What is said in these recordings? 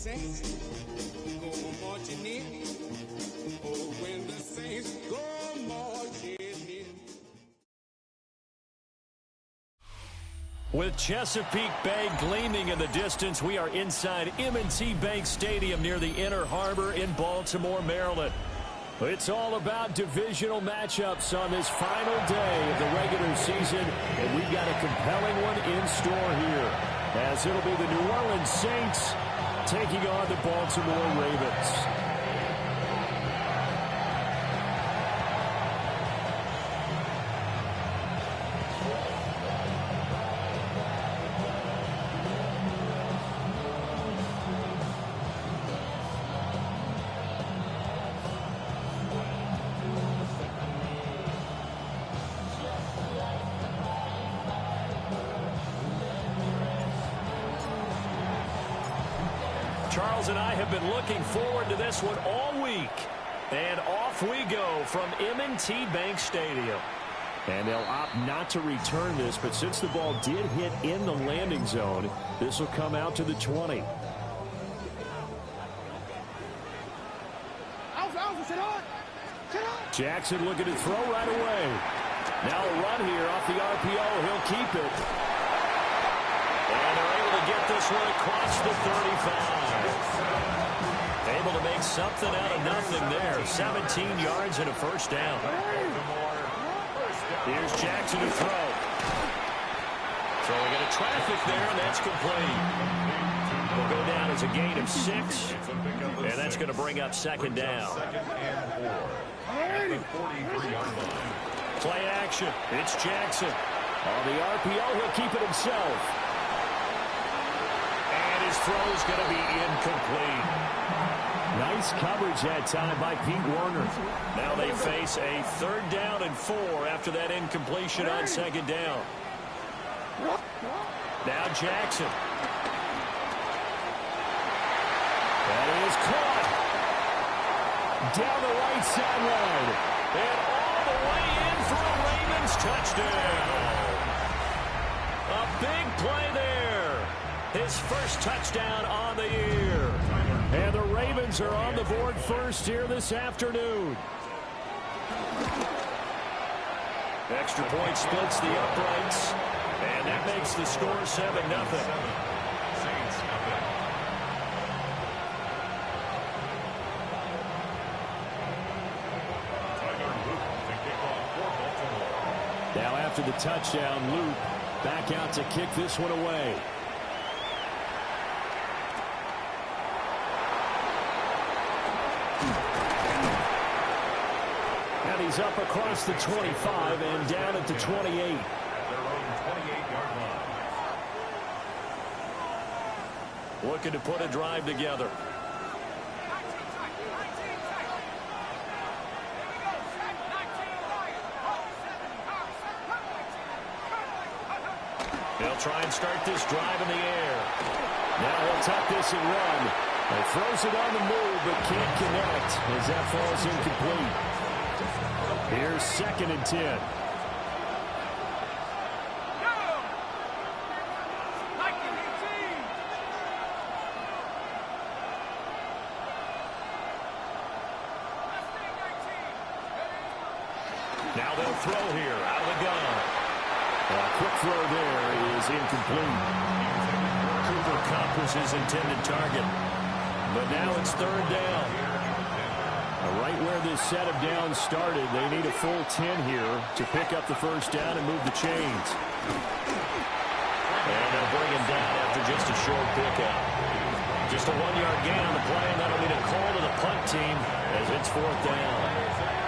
saints go marching in, oh, when the saints go marching in. With Chesapeake Bay gleaming in the distance, we are inside M&T Bank Stadium near the Inner Harbor in Baltimore, Maryland. It's all about divisional matchups on this final day of the regular season, and we've got a compelling one in store here, as it'll be the New Orleans Saints taking on the Baltimore Ravens. Charles and I have been looking forward to this one all week. And off we go from M&T Bank Stadium. And they'll opt not to return this, but since the ball did hit in the landing zone, this will come out to the 20. Jackson looking to throw right away. Now a run here off the RPO. He'll keep it. And they're able to get this one across the 35. Able to make something out of nothing there. 17 yards and a first down. Here's Jackson to throw. So we got a traffic there, and that's complete. Will go down as a gain of 6, and that's going to bring up second down. Play action. It's Jackson. On the RPO, he'll keep it himself. And his throw is going to be incomplete. Nice coverage that time by Pete Werner. Now they face a 3rd down and 4 after that incompletion on second down. Now Jackson. That is caught. Down the right sideline. And all the way in for a Ravens touchdown. A big play there. His first touchdown on the year. And the Ravens are on the board first here this afternoon. Extra point splits the uprights. And that makes the score 7-0. Now after the touchdown, Luke back out to kick this one away. And he's up across the 25 and down at the 28. Looking to put a drive together. They'll try and start this drive in the air. Now he'll tuck this and run. He throws it on the move but can't connect as that falls incomplete. Here's 2nd and 10. Now they'll throw here out of the gun. A quick throw there is incomplete. Cooper Kupp was his intended target. But now it's 3rd down. Right where this set of downs started, they need a full 10 here to pick up the first down and move the chains. And they'll bring him down after just a short pickup. Just a 1-yard gain on the play, and that'll need a call to the punt team as it's 4th down.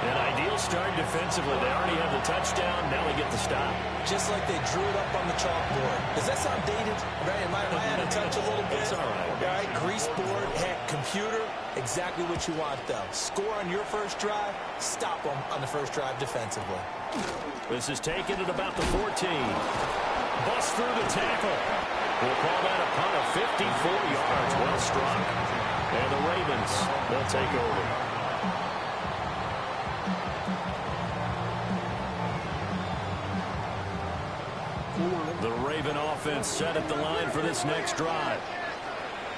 An ideal start defensively. They already have the touchdown. Now they get the stop. Just like they drew it up on the chalkboard. Does that sound dated? Right? Am I out of touch a little bit? It's all right. All right, grease board, heck, computer, exactly what you want, though. Score on your first drive, stop them on the first drive defensively. This is taken at about the 14. Bust through the tackle. We'll call that a punt of 54 yards. Well struck. And the Ravens, they'll take over. The Raven offense set at the line for this next drive.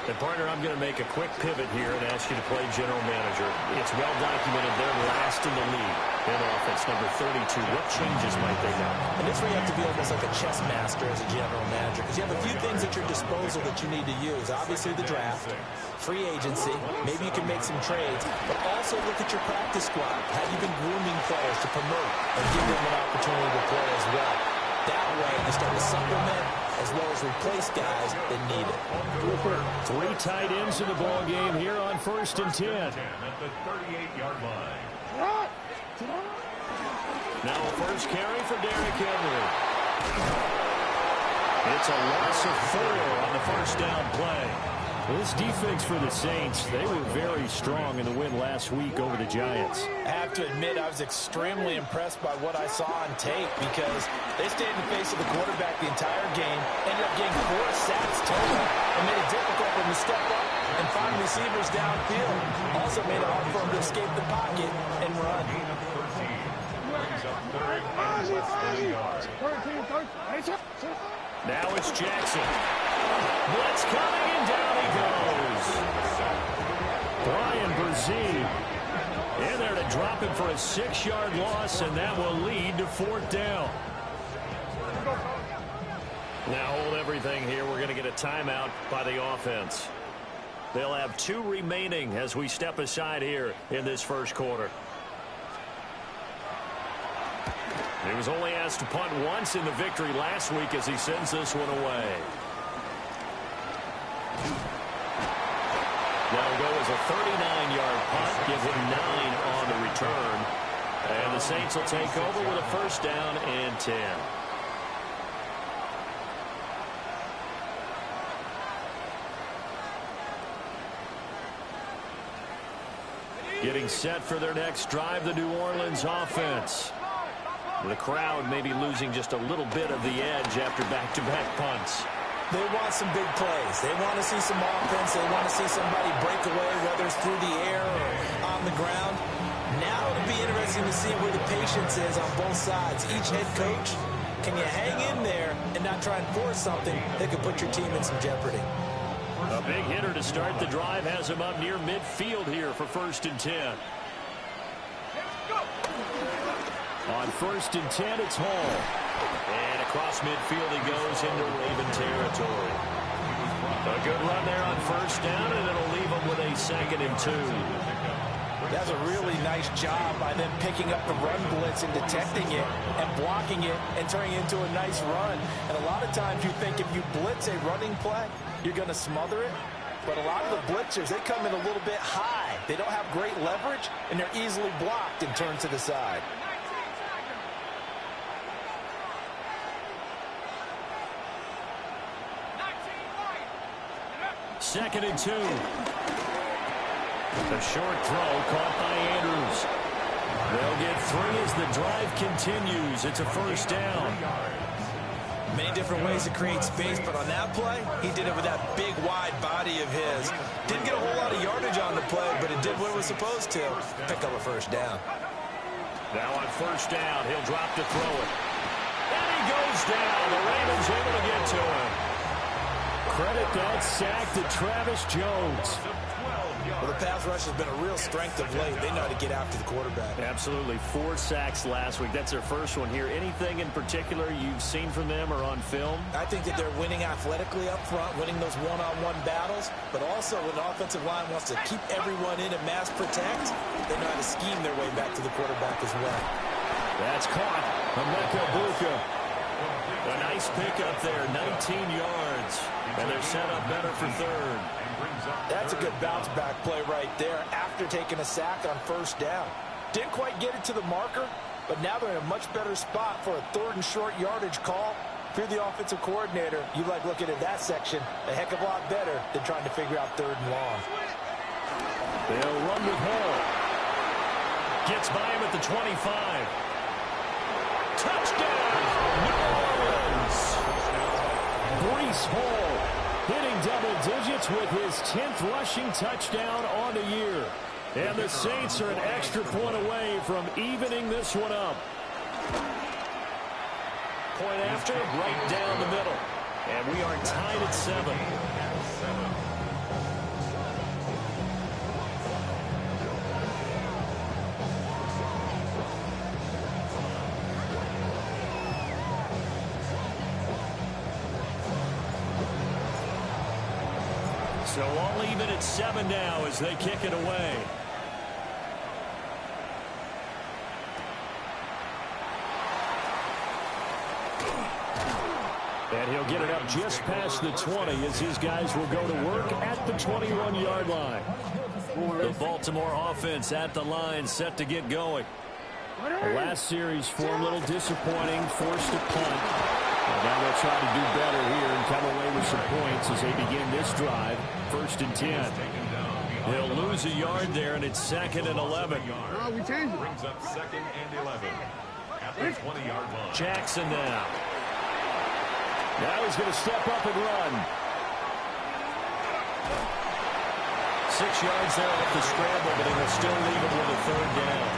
And, partner, I'm going to make a quick pivot here and ask you to play general manager. It's well documented they're last in the league in offense, number 32. What changes might they make? And this is where you have to be almost like a chess master as a general manager, because you have a few things at your disposal that you need to use. Obviously, the draft, free agency. Maybe you can make some trades, but also look at your practice squad. Have you been grooming players to promote and give them an opportunity to play as well? That way, you start to supplement as well as replace guys that need it. 3 tight ends in the ball game here on 1st and 10. At the 38-yard line. Now a first carry for Derrick Henry. It's a loss of 4 on the first down play. This defense for the Saints, they were very strong in the win last week over the Giants. I have to admit, I was extremely impressed by what I saw on tape because they stayed in the face of the quarterback the entire game, ended up getting 4 sacks total, and made it difficult for him to step up and find receivers downfield. Also made it hard for him to escape the pocket and run. Now it's Jackson. Blitz coming, and down he goes. Brian Brzee in there to drop him for a 6-yard loss, and that will lead to 4th down. Now hold everything here. We're going to get a timeout by the offense. They'll have 2 remaining as we step aside here in this first quarter. He was only asked to punt once in the victory last week as he sends this one away. That'll go as a 39-yard punt, give him 9 on the return. And the Saints will take over with a first down and 10. Getting set for their next drive, the New Orleans offense. The crowd may be losing just a little bit of the edge after back-to-back punts. They want some big plays. They want to see some offense. They want to see somebody break away, whether it's through the air or on the ground. Now it'll be interesting to see where the patience is on both sides. Each head coach, can you hang in there and not try and force something that could put your team in some jeopardy? A big hitter to start the drive has him up near midfield here for 1st and 10. On 1st and 10, it's Hall. And across midfield he goes into Raven territory. A good run there on 1st down, and it'll leave him with a 2nd and 2. That's a really nice job by them picking up the run blitz and detecting it and blocking it and turning it into a nice run. And a lot of times you think if you blitz a running play, you're going to smother it. But a lot of the blitzers, they come in a little bit high. They don't have great leverage, and they're easily blocked and turned to the side. 2nd and 2. The short throw caught by Andrews. They'll get 3 as the drive continues. It's a first down. Many different ways to create space, but on that play, he did it with that big, wide body of his. Didn't get a whole lot of yardage on the play, but it did what it was supposed to. Pick up a first down. Now on first down, he'll drop to throw it. And he goes down. The Ravens able to get to him. Credit that sack to Travis Jones. Well, the pass rush has been a real strength of late. They know how to get after the quarterback. Absolutely. 4 sacks last week. That's their first one here. Anything in particular you've seen from them or on film? I think that they're winning athletically up front, winning those one-on-one battles, but also when the offensive line wants to keep everyone in and mass protect, they know how to scheme their way back to the quarterback as well. That's caught. Emeka Egbuka. A nice pickup there, 19 yards. And they're set up better for 3rd. That's a good bounce back play right there after taking a sack on first down. Didn't quite get it to the marker, but now they're in a much better spot for a 3rd and short yardage call. If you're the offensive coordinator, you like looking at that section a heck of a lot better than trying to figure out 3rd and long. They'll run with Hall. Gets by him at the 25. Touchdown, New Orleans. Breece Hall hitting double digits with his 10th rushing touchdown on the year. And the Saints are an extra point away from evening this one up. Point after, right down the middle. And we are tied at 7. So all even at 7 now as they kick it away. And he'll get it up just past the 20 as his guys will go to work at the 21-yard line. The Baltimore offense at the line, set to get going. The last series for a little disappointing, forced to punt. And now they'll try to do better here and come away with some points as they begin this drive. 1st and 10. They'll lose a yard there, and it's 2nd and 11. Oh, we changed it. Brings up 2nd and 11 at the 20-yard line. Jackson now. Now he's going to step up and run. 6 yards there off the scramble, but he will still leave it with a 3rd down.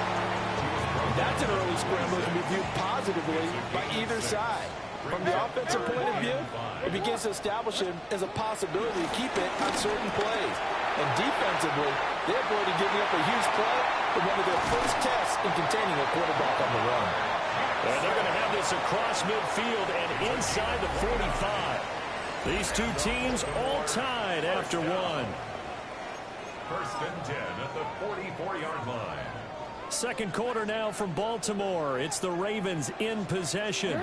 That's an early scramble that can be viewed positively by either side. From the offensive point of view, it begins to establish him as a possibility to keep it on certain plays. And defensively, they avoided giving up a huge play in one of their first tests in containing a quarterback on the run. And they're going to have this across midfield and inside the 45. These two teams all tied after one. 1st and 10 at the 44-yard line. Second quarter now from Baltimore. It's the Ravens in possession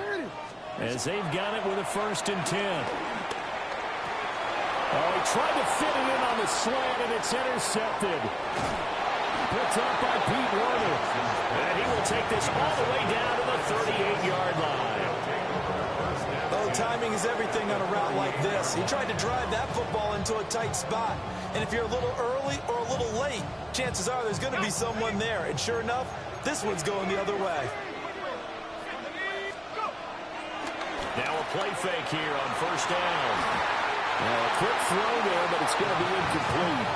as they've got it with a 1st and 10. Oh, he tried to fit it in on the slant, and it's intercepted. Picked up by Pete Werner. And he will take this all the way down to the 38-yard line. Oh, timing is everything on a route like this. He tried to drive that football into a tight spot. And if you're a little early or a little late, chances are there's going to be someone there. And sure enough, this one's going the other way. Now a play fake here on 1st down. A quick throw there, but it's going to be incomplete.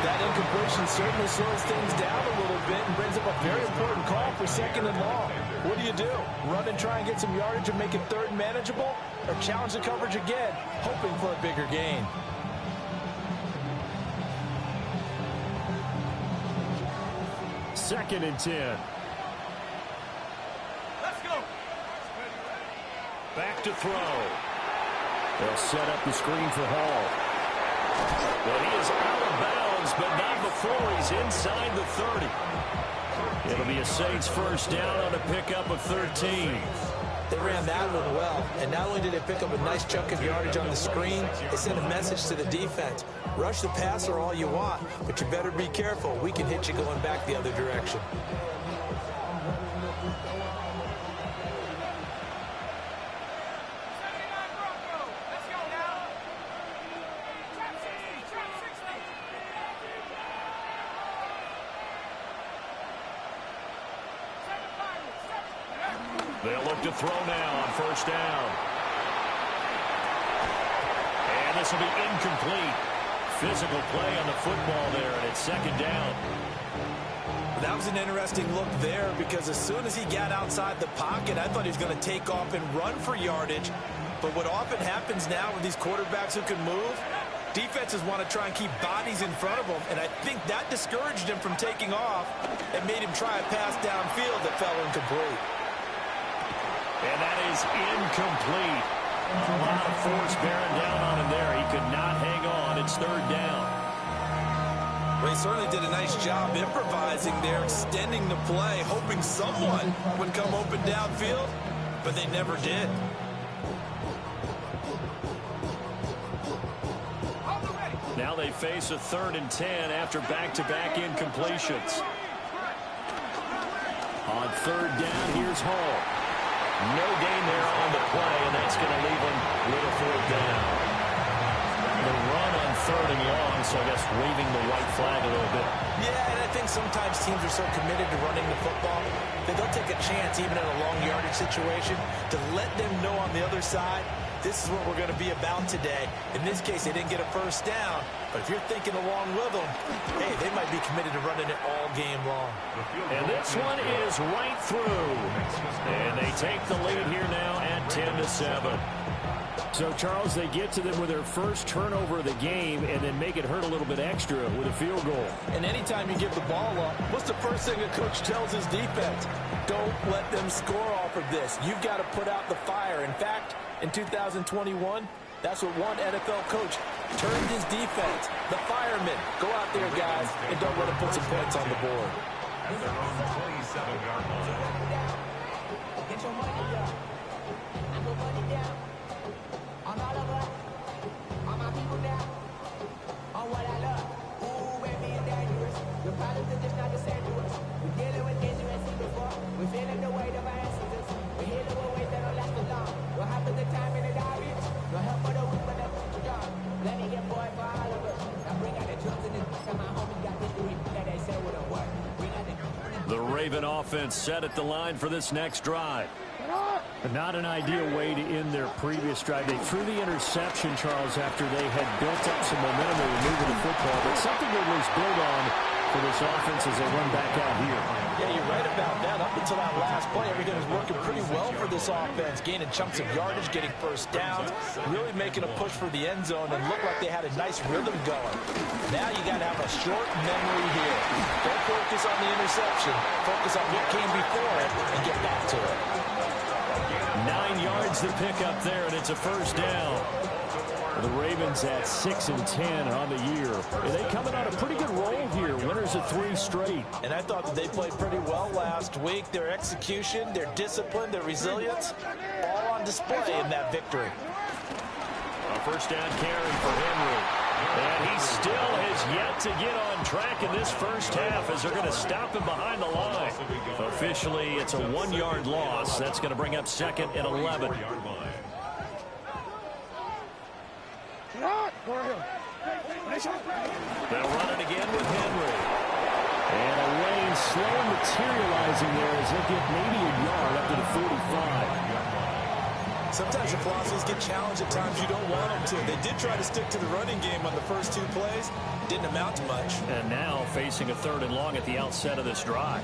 That incompletion certainly slows things down a little bit and brings up a very important call for 2nd and long. What do? Run and try and get some yardage and make it 3rd and manageable? Or challenge the coverage again, hoping for a bigger gain? Second and 10. Let's go. Back to throw. They'll set up the screen for Hall. But he is out of bounds, but not before he's inside the 30. It'll be a Saints 1st down on a pickup of 13. They ran that one well, and not only did they pick up a nice chunk of yardage on the screen, they sent a message to the defense. Rush the passer all you want, but you better be careful. We can hit you going back the other direction. They'll look to throw now on 1st down. And this will be incomplete. Physical play on the football there, and it's 2nd down. That was an interesting look there because as soon as he got outside the pocket, I thought he was going to take off and run for yardage. But what often happens now with these quarterbacks who can move, defenses want to try and keep bodies in front of them, and I think that discouraged him from taking off and made him try a pass downfield that fell incomplete. And that is incomplete. A lot of force bearing down on him there. He could not hang on. It's 3rd down. Well, he certainly did a nice job improvising there, extending the play, hoping someone would come open downfield, but they never did. Now they face a 3rd and 10 after back-to-back incompletions. On 3rd down, here's Hall. No gain there on the play, and that's going to leave him with a 4th down. The run on 3rd and long, so I guess waving the white flag a little bit. Yeah, and I think sometimes teams are so committed to running the football that they'll take a chance, even in a long yardage situation, to let them know on the other side, this is what we're going to be about today. In this case, they didn't get a 1st down, but if you're thinking along with them, hey, they might be committed to running it all game long. And this one is right through. And they take the lead here now at 10-7. So, Charles, they get to them with their first turnover of the game and then make it hurt a little bit extra with a field goal. And anytime you give the ball up, what's the first thing a coach tells his defense? Don't let them score off of this. You've got to put out the fire. In fact, in 2021, That's what one NFL coach turned his defense. The firemen. Go out there, guys, and don't let them put some points on the board. At their own 27-yard line. Get your money down. I put money down. On all of us. On my people down. On what I love. Ooh, baby, it's dangerous. The problems are just not the same to us. We're dealing with injuries before. We're feeling the weight of our ancestors. We're healing with weight that don't last for long. What happens the time in the diary? No help for the weak, but the strong. Let me get boy for all of us. Now bring out the drums and this. And my homies got this doing that they say would have worked. Bring out the... The Raven offense set at the line for this next drive. But not an ideal way to end their previous drive. They threw the interception, Charles, after they had built up some momentum. They were moving the football, but something they lose build on for this offense as they run back out here. Yeah, you're right about that. Up until that last play, everything was working pretty well for this offense, gaining chunks of yardage, getting first downs, really making a push for the end zone, and looked like they had a nice rhythm going. Now you got to have a short memory here. Don't focus on the interception. Focus on what came before it and get back to it. 9 yards to pick up there, and it's a first down. The Ravens at 6-10 on the year. They coming on a pretty good roll here. Winners of 3 straight. And I thought that they played pretty well last week. Their execution, their discipline, their resilience, all on display in that victory. A first down carry for Henry. And he still has yet to get on track in this first half as they're going to stop him behind the line. Officially, it's a 1-yard loss. That's going to bring up 2nd and 11. They'll run it again with Henry. And a lane slow materializing there as they get maybe a yard up to the 45. Sometimes your philosophies get challenged at times you don't want them to. They did try to stick to the running game on the first 2 plays. Didn't amount to much. And now facing a 3rd and long at the outset of this drive.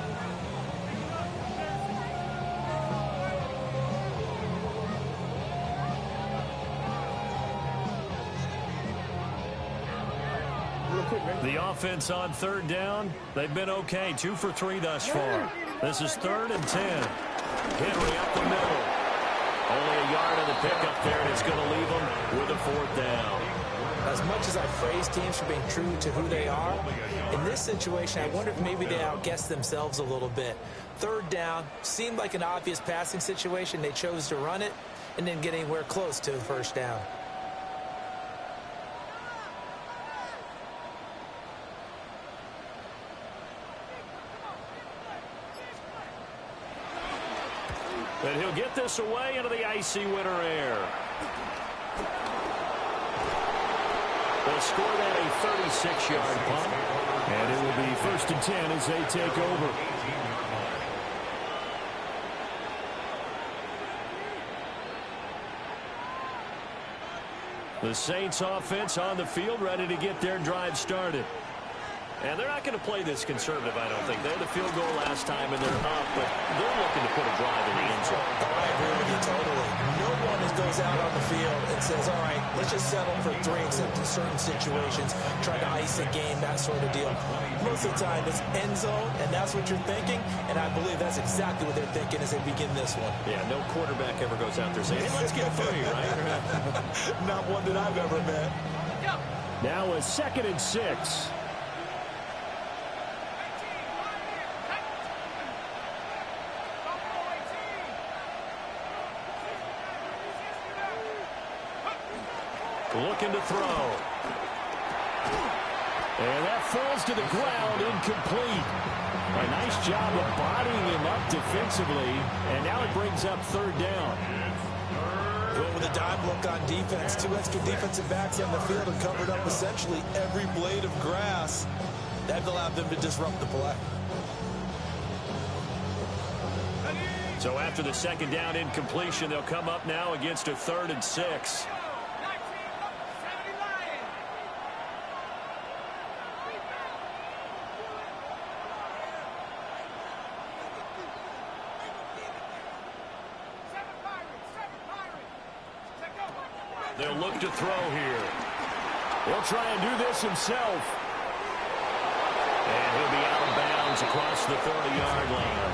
The offense on 3rd down, they've been okay. 2 for 3 thus far. This is 3rd and 10. Henry up the middle. Only a yard of the pickup there, and it's going to leave them with a 4th down. As much as I praise teams for being true to who they are, in this situation, I wonder if maybe they outguessed themselves a little bit. 3rd down seemed like an obvious passing situation. They chose to run it and didn't get anywhere close to the first down. And he'll get this away into the icy winter air. They'll score that a 36-yard punt. And it will be 1st and 10 as they take over. The Saints offense on the field ready to get their drive started. And they're not going to play this conservative, I don't think. They had the field goal last time, and they're up, but they're looking to put a drive in the end zone. I agree with you totally. No one goes out on the field and says, all right, let's just settle for 3 except in certain situations, try to ice a game, that sort of deal. Most of the time, it's end zone, and that's what you're thinking, and I believe that's exactly what they're thinking as they begin this one. Yeah, no quarterback ever goes out there saying, hey, let's get 3, right? Not one that I've ever met. Now a 2nd and 6. Looking to throw. And that falls to the ground, incomplete. A nice job of bodying him up defensively, and now it brings up 3rd down. Going with a dime look on defense. 2 extra defensive backs on the field and covered up essentially every blade of grass. That allowed them to disrupt the play. So after the 2nd down incompletion, they'll come up now against a 3rd and 6. They'll look to throw here. He'll try and do this himself. And he'll be out of bounds across the 30-yard line.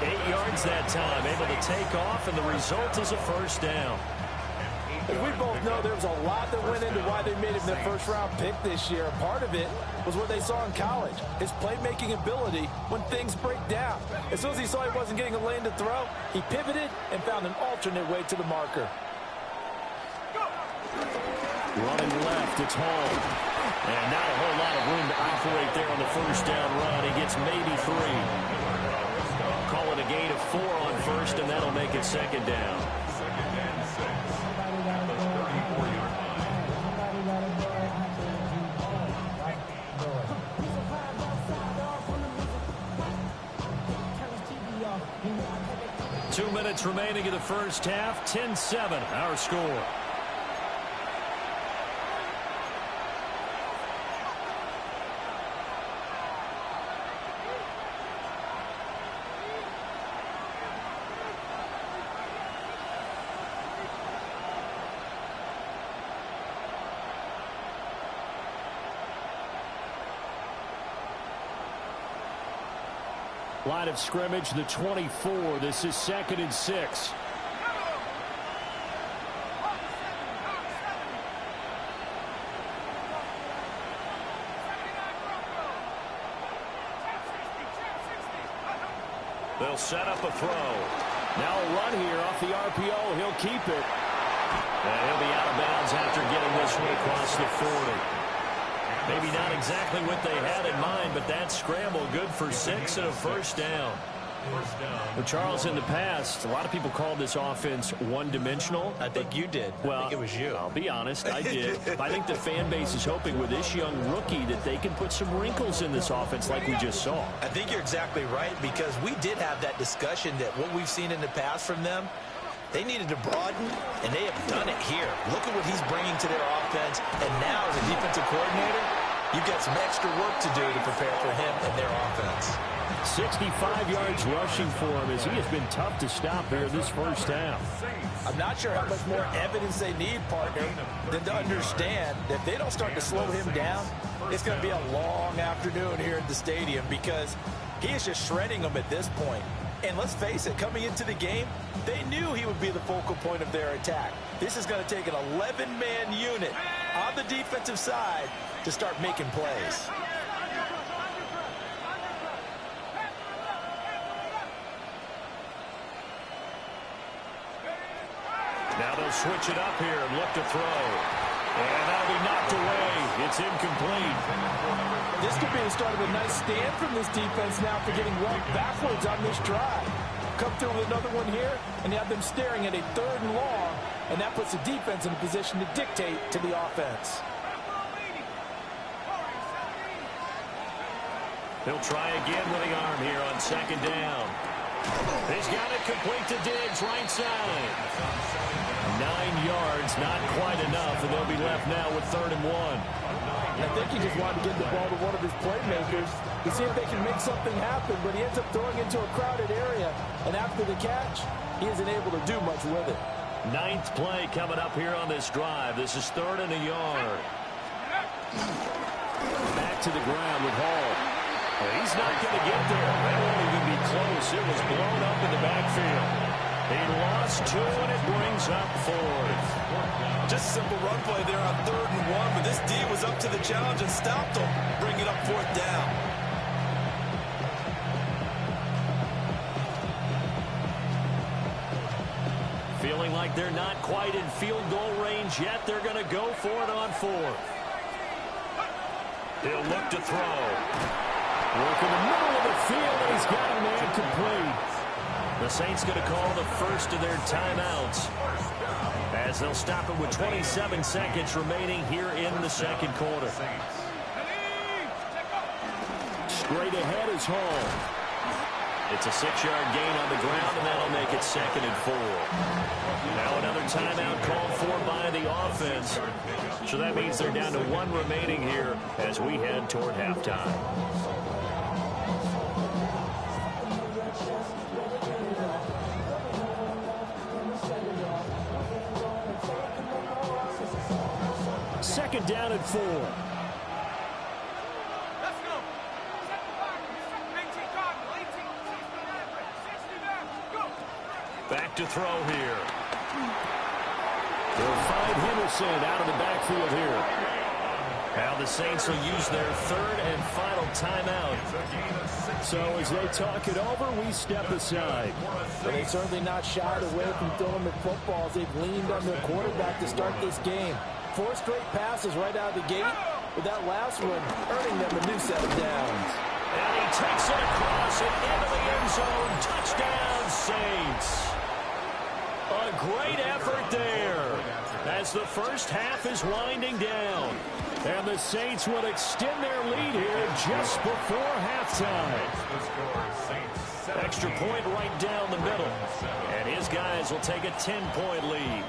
8 yards that time, able to take off, and the result is a first down. As we both know, there was a lot that went into why they made him their first-round pick this year. Part of it was what they saw in college, his playmaking ability when things break down. As soon as he saw he wasn't getting a lane to throw, he pivoted and found an alternate way to the marker. Running left, it's Hall. And not a whole lot of room to operate there on the first down run. He gets maybe 3. Call it a gain of 4 on first, and that'll make it second down. Second and 6 at the 34-yard line. 2 minutes remaining in the first half. 10-7, our score. Line of scrimmage, the 24. This is 2nd and 6. They'll set up a throw. Now a run here off the RPO. He'll keep it. And he'll be out of bounds after getting this one across the 40. Maybe not exactly what they had in mind, but that scramble good for 6 and a first down. Well, Charles, in the past, a lot of people called this offense one-dimensional. I think you did. Well, I think it was you. I'll be honest, I did. I think the fan base is hoping with this young rookie that they can put some wrinkles in this offense like we just saw. I think you're exactly right, because we did have that discussion that what we've seen in the past from them, they needed to broaden, and they have done it here. Look at what he's bringing to their offense, and now as a defensive coordinator, you've got some extra work to do to prepare for him and their offense. 65 yards rushing for him as he has been tough to stop here this first half. I'm not sure how much more evidence they need, partner, than to understand that if they don't start to slow him down, it's going to be a long afternoon here at the stadium, because he is just shredding them at this point. And let's face it, coming into the game, they knew he would be the focal point of their attack. This is going to take an 11-man unit on the defensive side to start making plays. Now they'll switch it up here and look to throw. And that'll be knocked away. It's incomplete. This could be the start of a nice stand from this defense now for getting walked backwards on this drive. Come through with another one here, and you have them staring at a 3rd and long, and that puts the defense in a position to dictate to the offense. He'll try again with the arm here on 2nd down. He's got it complete to Diggs, right side. 9 yards, not quite enough, and they'll be left now with 3rd and 1. I think he just wanted to get the ball to one of his playmakers to see if they can make something happen, but he ends up throwing into a crowded area, and after the catch, he isn't able to do much with it. 9th play coming up here on this drive. This is 3rd and a yard. Back to the ground with Hall. He's not going to get there. That won't even be close. It was blown up in the backfield. He lost 2, and it brings up 4th. Just a simple run play there on 3rd and 1, but this D was up to the challenge and stopped him, bringing up 4th down. Feeling like they're not quite in field goal range yet. They're going to go for it on 4th. He'll look to throw. Work in the middle of the field, and he's got a man complete. The Saints going to call the first of their timeouts, as they'll stop it with 27 seconds remaining here in the 2nd quarter. Straight ahead is Hall. It's a 6-yard gain on the ground, and that'll make it 2nd and 4. Now another timeout called for by the offense. So that means they're down to 1 remaining here as we head toward halftime. Second down and 4. Back to throw here. They'll find Henderson out of the backfield here. Now the Saints will use their third and final timeout. So as they talk it over, we step aside. Well, they're certainly not shied away from throwing the footballs. They've leaned on their quarterback to start this game. 4 straight passes right out of the gate, with that last one earning them a new set of downs. And he takes it across and into the end zone. Touchdown, Saints. A great effort there as the first half is winding down. And the Saints will extend their lead here just before halftime. Extra point right down the middle. And his guys will take a 10-point lead.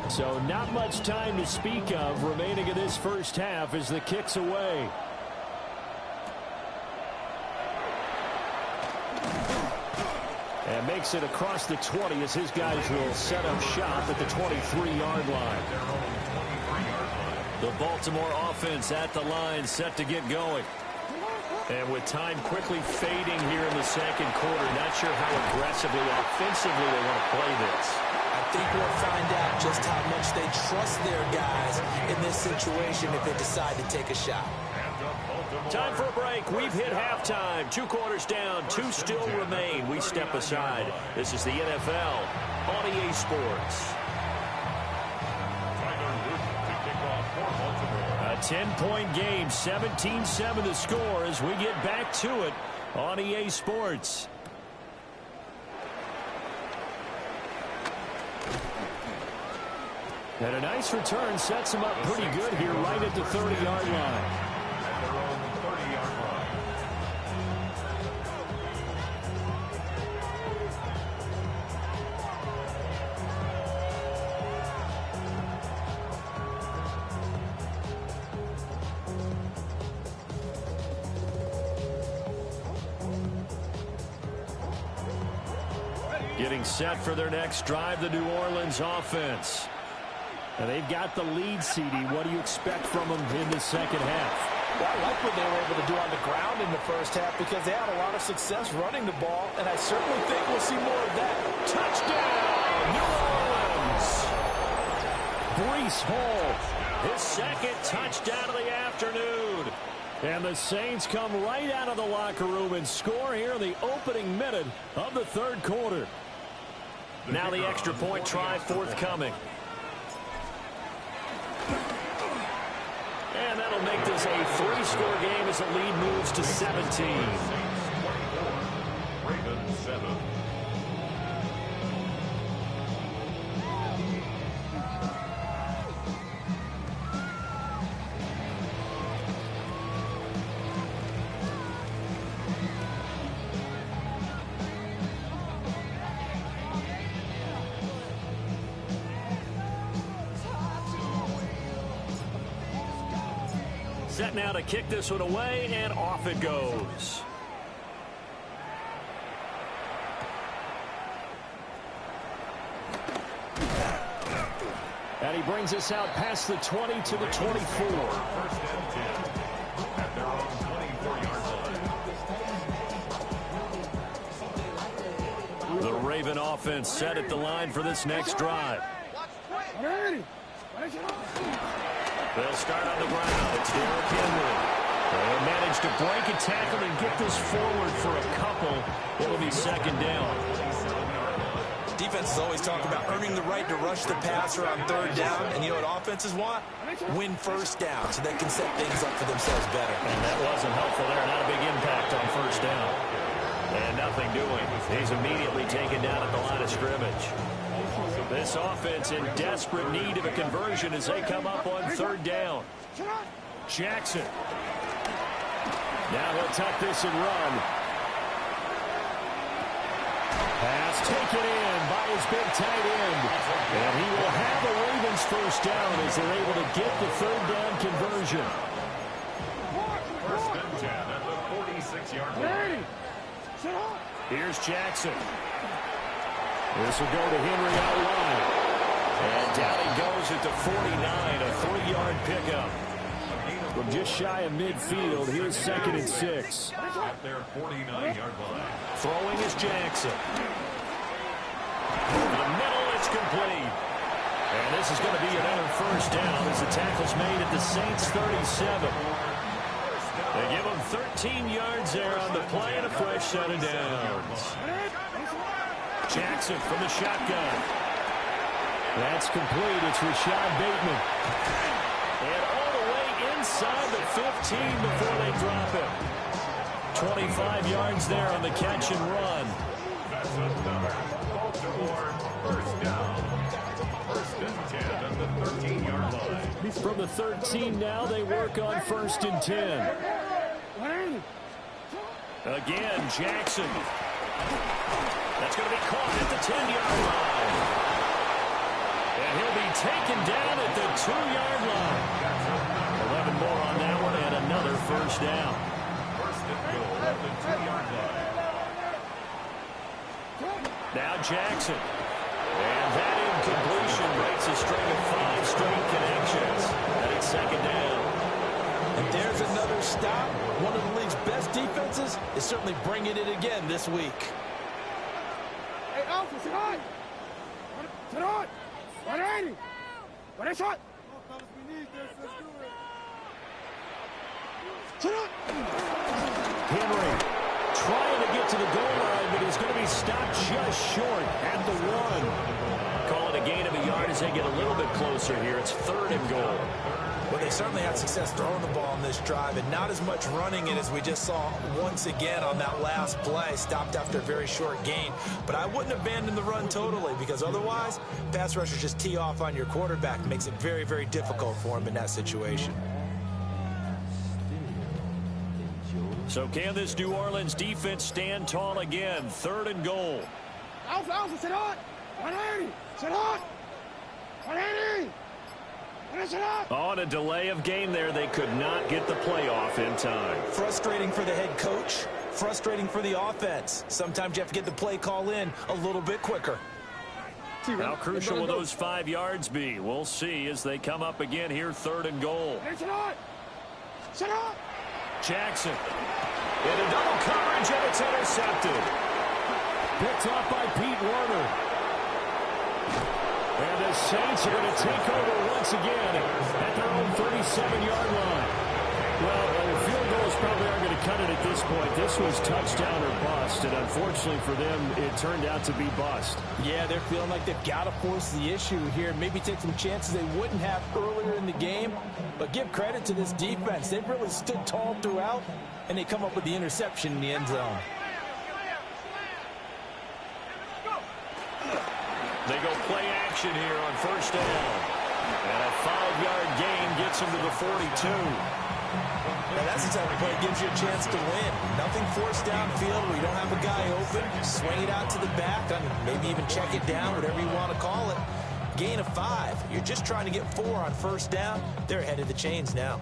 So not much time to speak of remaining in this first half as the kick's away. And makes it across the 20 as his guys will set up shop at the 23-yard line. The Baltimore offense at the line set to get going. And with time quickly fading here in the second quarter, not sure how aggressively, offensively they want to play this. I think we'll find out just how much they trust their guys in this situation if they decide to take a shot. Time for a break. We've hit halftime. 2 quarters down. 2 still remain. We step aside. This is the NFL on EA Sports. A 10-point game. 17-7 the score as we get back to it on EA Sports. And a nice return sets him up pretty good here right at the 30-yard line. Getting set for their next drive, the New Orleans offense. And they've got the lead, CD. What do you expect from them in the second half? Well, I like what they were able to do on the ground in the first half because they had a lot of success running the ball, and I certainly think we'll see more of that. Touchdown, New Orleans! Breece Hall, his second touchdown of the afternoon. And the Saints come right out of the locker room and score here in the opening minute of the third quarter. Now the extra point try forthcoming. And that'll make this a 3-score game as the lead moves to 17. Ravens 7. Set now to kick this one away, and off it goes. And he brings us out past the 20 to the 24. First and 10 at their own 24-yard line. The Raven offense set at the line for this next drive. They'll start on the ground. It's Derrick Henry. They'll manage to break a tackle and get this forward for a couple. It'll be second down. Defenses always talk about earning the right to rush the passer on third down, and you know what offenses want? Win first down so they can set things up for themselves better. And that wasn't helpful there. Not a big impact on first down. And nothing doing. He's immediately taken down at the line of scrimmage. This offense in desperate need of a conversion as they come up on third down. Jackson. Now he'll tuck this and run. Pass taken in by his big tight end. And he will have the Ravens first down as they're able to get the third down conversion. First and 10 at the 46-yard line. Here's Jackson. This will go to Henry out wide. And down he goes at the 49, a 3-yard pickup. From just shy of midfield, here's 2nd and 6. At their 49-yard line. Throwing is Jackson. Over the middle, it's complete. And this is going to be another first down as the tackle's made at the Saints' 37. They give him 13 yards there on the play and a fresh set of downs. Jackson from the shotgun. That's complete. It's Rashad Bateman. And all the way inside the 15 before they drop it. 25 yards there on the catch and run. That's another Baltimore first down. First and 10 at the 13-yard line. From the 13 now, they work on 1st and 10. Again, Jackson. That's going to be caught at the 10-yard line. And he'll be taken down at the 2-yard line. 11 more on that one and another first down. First and goal at the 2-yard line. Now Jackson. And that incompletion breaks a string of 5 straight connections. And it's 2nd down. And there's another stop. One of the league's best defenses is certainly bringing it again this week. Hey, Alpha, sit on! Sit on! 180! What is shot? We need this. Let's do it. Sit on! Henry trying to get to the goal line, but he's going to be stopped just short at the 1. Call it a gain of a yard as they get a little bit closer here. It's 3rd and goal. Well, they certainly had success throwing the ball on this drive, and not as much running it as we just saw once again on that last play. Stopped after a very short gain. But I wouldn't abandon the run totally, because otherwise, pass rushers just tee off on your quarterback. Makes it very, very difficult for him in that situation. So can this New Orleans defense stand tall again? 3rd and goal. Alpha, sit on! 180! Sit on! 180! On a delay of game there, they could not get the playoff in time. Frustrating for the head coach. Frustrating for the offense. Sometimes you have to get the play call in a little bit quicker. How crucial will those 5 yards be? We'll see as they come up again here, 3rd and goal. Sit on! Jackson. Into double coverage, and it's intercepted. Picked off by Pete Werner. And the Saints are going to take over once again at their own 37-yard line. Well, the field goals probably aren't going to cut it at this point. This was touchdown or bust, and unfortunately for them, it turned out to be bust. Yeah, they're feeling like they've got to force the issue here. Maybe take some chances they wouldn't have earlier in the game. But give credit to this defense. They've really stood tall throughout, and they come up with the interception in the end zone. They go play action here on 1st down. And a 5-yard gain gets them to the 42. Now that's the type of play that gives you a chance to win. Nothing forced downfield where you don't have a guy open. Swing it out to the back, maybe even check it down, whatever you want to call it. Gain of 5. You're just trying to get 4 on 1st down. They're ahead of the chains now.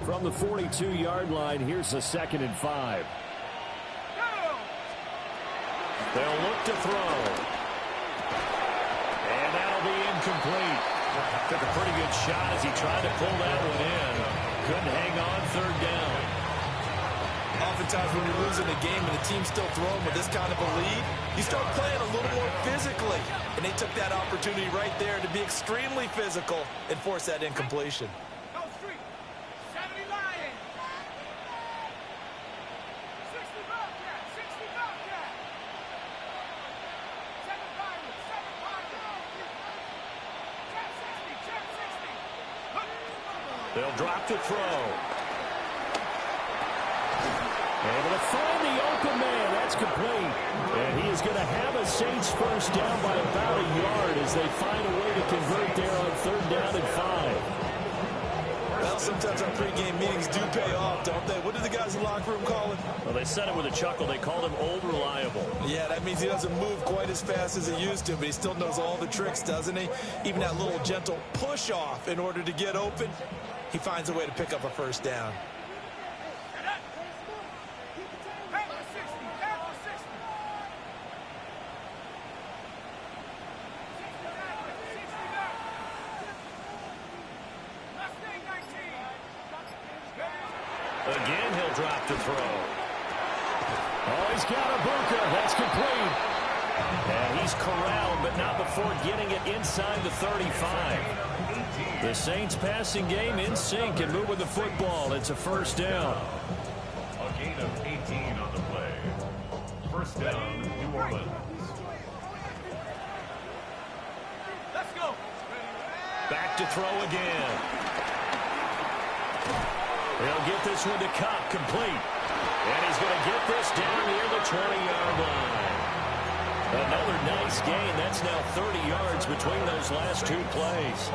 From the 42-yard line, here's the 2nd and 5. They'll look to throw. And that'll be incomplete. Took a pretty good shot as he tried to pull that one in. Couldn't hang on 3rd down. Oftentimes when you're losing a game and the team's still throwing with this kind of a lead, you start playing a little more physically. And they took that opportunity right there to be extremely physical and force that incompletion. They'll drop to throw. Able to find the open man. That's complete. And he is going to have a Saints first down by about a yard as they find a way to convert there on 3rd down and 5. Well, sometimes our pregame meetings do pay off, don't they? What do the guys in the locker room call him? Well, they said it with a chuckle. They called him Old Reliable. Yeah, that means he doesn't move quite as fast as he used to, but he still knows all the tricks, doesn't he? Even that little gentle push-off in order to get open. He finds a way to pick up a first down. drop to throw. Oh, he's got Ibuka. That's complete. And he's corralled, but not before getting it inside the 35. The Saints passing game in sync and moving the football. It's a first down. A gain of 18 on the play. First down, New Orleans. Let's go. Back to throw again. He'll get this one to Kupp, complete. And he's going to get this down near the 20-yard line. Another nice gain. That's now 30 yards between those last two plays.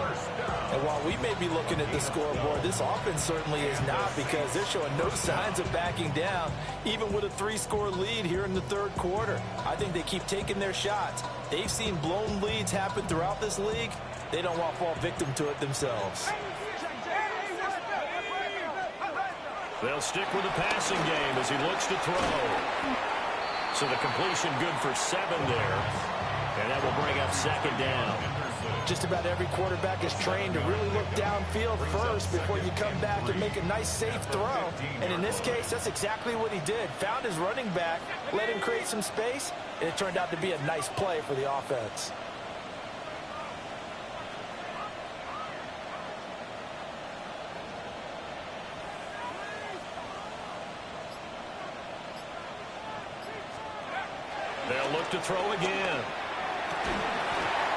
And while we may be looking at the scoreboard, this offense certainly is not, because they're showing no signs of backing down, even with a 3-score lead here in the third quarter. I think they keep taking their shots. They've seen blown leads happen throughout this league. They don't want to fall victim to it themselves. They'll stick with the passing game as he looks to throw. So the completion good for 7 there. And that will bring up second down. Just about every quarterback is trained to really look downfield first before you come back and make a nice, safe throw. And in this case, that's exactly what he did. Found his running back, let him create some space, and it turned out to be a nice play for the offense. They'll look to throw again.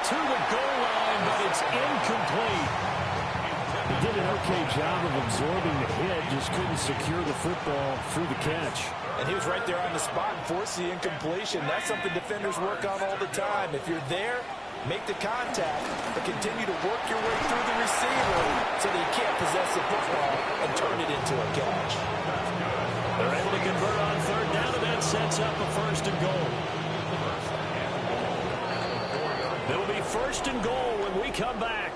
To the goal line, but it's incomplete. He did an okay job of absorbing the hit, just couldn't secure the football through the catch. And he was right there on the spot and forced the incompletion. That's something defenders work on all the time. If you're there, make the contact, but continue to work your way through the receiver so that you can't possess the football and turn it into a catch. They're able to convert on third down, and that sets up a first and goal. It'll be first and goal when we come back.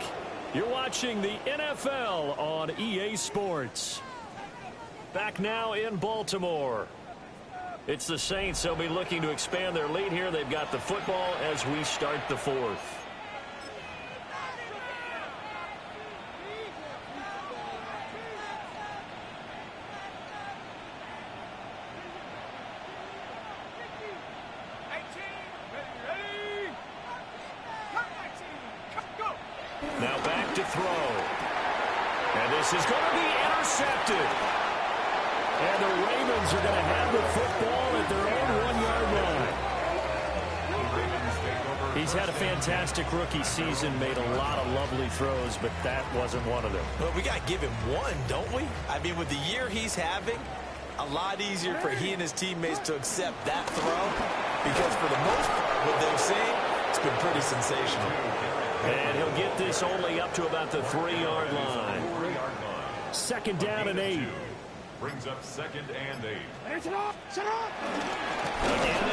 You're watching the NFL on EA Sports. Back now in Baltimore. It's the Saints. They'll be looking to expand their lead here. They've got the football as we start the fourth. Now back to throw. And this is going to be intercepted. And the Ravens are going to have the football at their own 1-yard line. He's had a fantastic rookie season, made a lot of lovely throws, but that wasn't one of them. Well, we got to give him one, don't we? I mean, with the year he's having, a lot easier for he and his teammates to accept that throw, because for the most part, what they've seen, it's been pretty sensational. And he'll get this only up to about the 3-yard line. Second down and 8. Brings up second and 8. Again,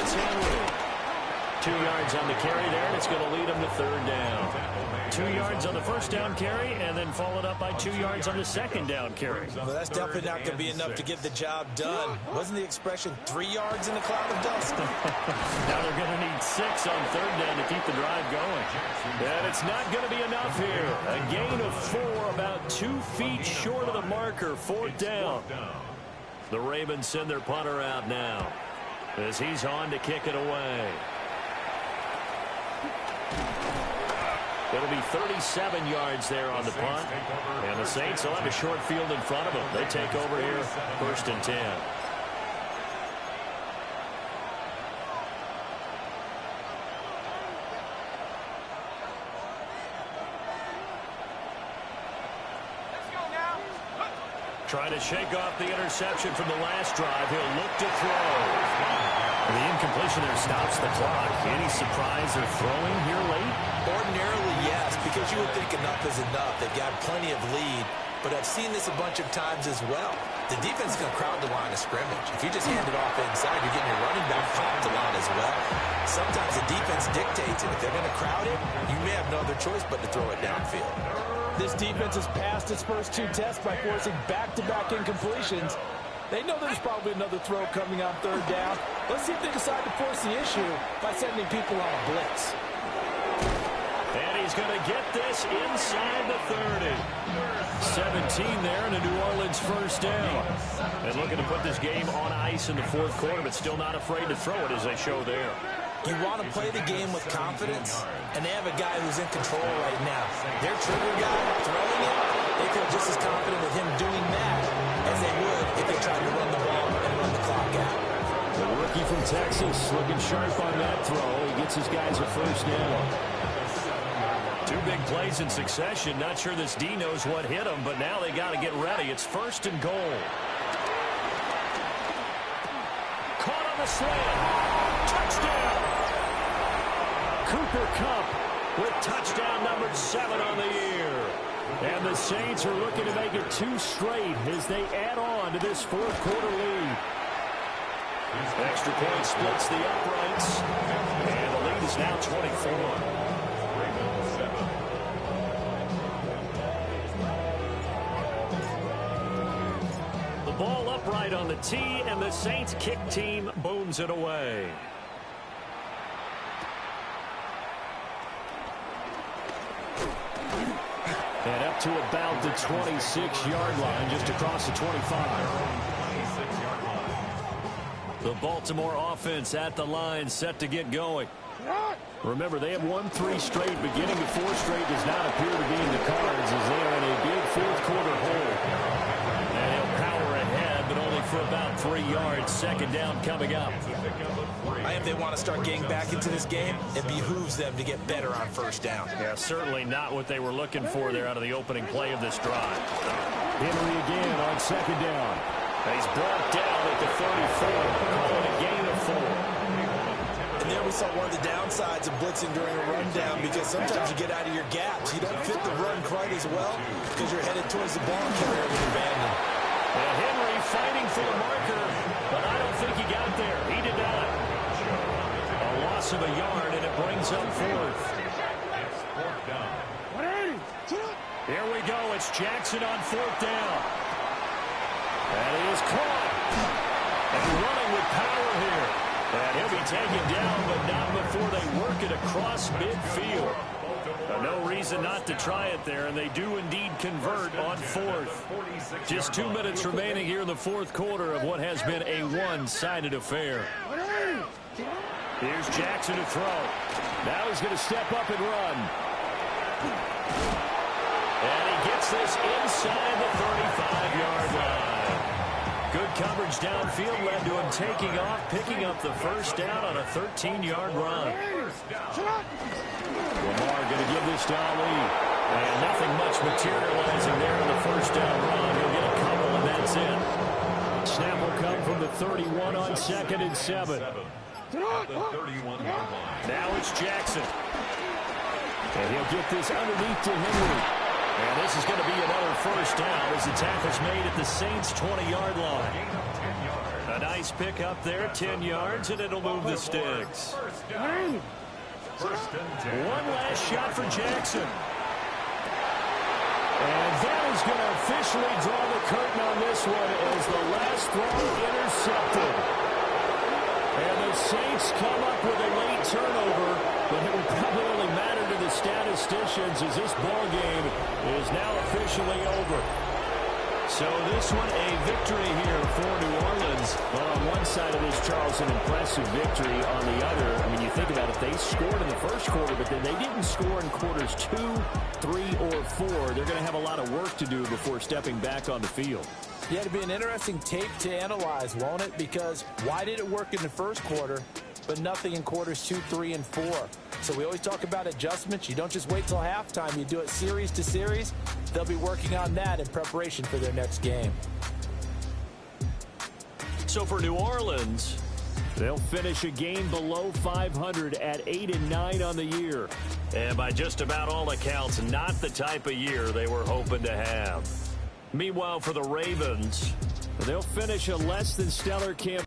it's Henry. 2 yards on the carry there, and it's going to lead him to third down. 2 yards on the first down carry, and then followed up by 2 yards on the second down carry. Well, that's definitely not going to be enough to get the job done. Wasn't the expression 3 yards in a cloud of dust? Now they're going to need 6 on third down to keep the drive going. And it's not going to be enough here. A gain of 4, about 2 feet short of the marker, fourth down. The Ravens send their punter out now as he's on to kick it away. It'll be 37 yards there on the punt. And the Saints will have a short field in front of them. They take over here, first and 10. Trying to shake off the interception from the last drive. He'll look to throw. The incompletion there stops the clock. Any surprise they're throwing here late? Ordinarily, yes, because you would think enough is enough. They've got plenty of lead, but I've seen this a bunch of times as well. The defense is going to crowd the line of scrimmage. If you just hand it off inside, you're getting your running back popped a lot as well. Sometimes the defense dictates it. If they're going to crowd it, you may have no other choice but to throw it downfield. This defense has passed its first 2 tests by forcing back-to-back incompletions. They know there's probably another throw coming on third down. Let's see if they decide to force the issue by sending people on a blitz. And he's going to get this inside the 30. 17 there and a New Orleans first down. And looking to put this game on ice in the fourth quarter, but still not afraid to throw it as they show there. You want to play the game with confidence, and they have a guy who's in control right now. Their trigger guy throwing it, they feel just as confident with him doing that as they would if they tried to run the ball and run the clock out. The rookie from Texas looking sharp on that throw. He gets his guys a first down. 2 big plays in succession. Not sure this D knows what hit him, but now they got to get ready. It's 1st and goal. Caught on the slant. Touchdown. Cooper Kupp with touchdown number 7 on the year. And the Saints are looking to make it 2 straight as they add on to this fourth quarter lead. Extra point splits the uprights. And the lead is now 24. Ball upright on the tee, and the Saints kick team booms it away. And up to about the 26-yard line, just across the 25. The Baltimore offense at the line, set to get going. Remember, they have won 3 straight. Beginning of 4 straight does not appear to be in the cards as they are in a big fourth quarter hole. And he'll power ahead, but only for about 3 yards. Second down coming up. I think they want to start getting back into this game. It behooves them to get better on first down. Yeah, certainly not what they were looking for there out of the opening play of this drive. Henry again on second down. He's brought down at the 34, calling a gain of 4. And there we saw one of the downsides of blitzing during a rundown, because sometimes you get out of your gaps. You don't fit the run quite as well because you're headed towards the ball carrier with abandon. And Henry fighting for the marker, but I don't think he got there. He did not. A loss of a yard, and it brings up 4th. Here we go. It's Jackson on 4th down. And he is caught. And running with power here. And he'll be taken down, but not before they work it across midfield. No reason not to try it there, and they do indeed convert on 4th. Just 2 minutes remaining here in the fourth quarter of what has been a one-sided affair. Here's Jackson to throw. Now he's going to step up and run. And he gets this inside the 35-yard line. Good coverage downfield led to him taking off, picking up the first down on a 13-yard run. Lamar going to give this to Ali. And nothing much materializing there in the first down run. He'll get a couple, and that's it. Snap will come from the 31 on 2nd and 7. Now it's Jackson. And he'll get this underneath to Henry. And this is going to be another first down as the tackle's made at the Saints' 20-yard line. A nice pick up there, 10 yards, and it'll move the sticks. One last shot for Jackson. And that is going to officially draw the curtain on this one as the last throw intercepted. And the Saints come up with a late turnover, but it will probably only matter to the statisticians as this ball game is now officially over. So this one a victory here for New Orleans. Well, on one side of this, Charles, an impressive victory. On the other, I mean, you think about it, they scored in the first quarter, but then they didn't score in quarters 2, 3, or 4. They're going to have a lot of work to do before stepping back on the field. Yeah, it'll be an interesting tape to analyze, won't it? Because why did it work in the first quarter, but nothing in quarters 2, 3, and 4? So we always talk about adjustments. You don't just wait till halftime. You do it series to series. They'll be working on that in preparation for their next game. So for New Orleans, they'll finish a game below 500 at 8-9 on the year. And by just about all accounts, not the type of year they were hoping to have. Meanwhile, for the Ravens, they'll finish a less than stellar campaign.